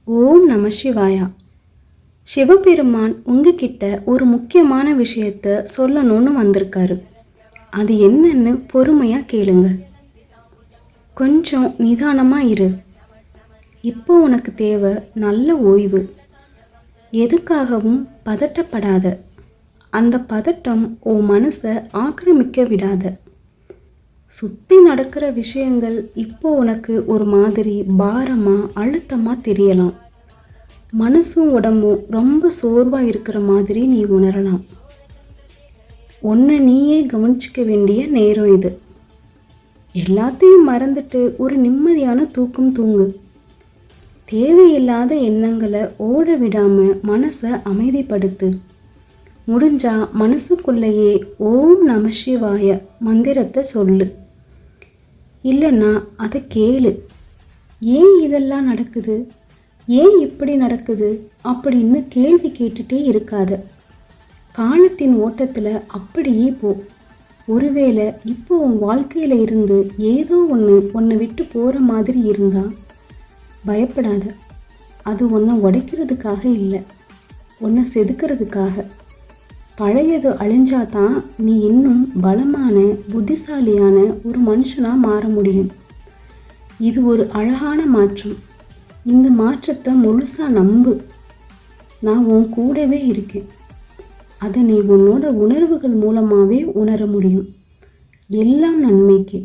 ஓம் நம சிவாயா. சிவபெருமான் உங்ககிட்ட ஒரு முக்கியமான விஷயத்த சொல்லணும்னு வந்திருக்காரு. அது என்னன்னு பொறுமையாக கேளுங்க. கொஞ்சம் நிதானமாக இரு. இப்போ உனக்கு தேவை நல்ல ஓய்வு. எதுக்காகவும் பதட்டப்படாத. அந்த பதட்டம் உன் மனசை ஆக்கிரமிக்க விடாத. சுற்றி நடக்கிற விஷயங்கள் இப்போ உனக்கு ஒரு மாதிரி பாரமாக அழுத்தமாக தெரியலாம். மனசும் உடம்பும் ரொம்ப சோர்வாக இருக்கிற மாதிரி நீ உணரலாம். உன்னை நீயே கவனிச்சிக்க வேண்டிய நேரம் இது. எல்லாத்தையும் மறந்துட்டு ஒரு நிம்மதியான தூக்கம் தூங்கு. தேவையில்லாத எண்ணங்களை ஓட விடாமல் மனசை அமைதிப்படுத்து. முடிஞ்சா மனசுக்குள்ளேயே ஓம் நம சிவாய மந்திரத்தை சொல்லு. இல்லைன்னா அதை கேளு. ஏன் இதெல்லாம் நடக்குது, ஏன் இப்படி நடக்குது அப்படின்னு கேள்வி கேட்டுட்டே இருக்காத. காலத்தின் ஓட்டத்தில் அப்படியே போ. ஒருவேளை இப்போ உன் வாழ்க்கையில் இருந்து ஏதோ ஒன்று விட்டு போகிற மாதிரி இருந்தால் பயப்படாத. அது உன்னை உடைக்கிறதுக்காக இல்லை, உன்னை செதுக்கிறதுக்காக. பழையது அழிஞ்சாதான் நீ இன்னும் பலமான புத்திசாலியான ஒரு மனுஷனாக மாற முடியும். இது ஒரு அழகான மாற்றம். இந்த மாற்றத்தை முழுசாக நம்பு. நான் உன் கூடவே இருக்கேன். அதை நீ உன்னோட உணர்வுகள் மூலமாகவே உணர முடியும். எல்லாம் நன்மைக்கு.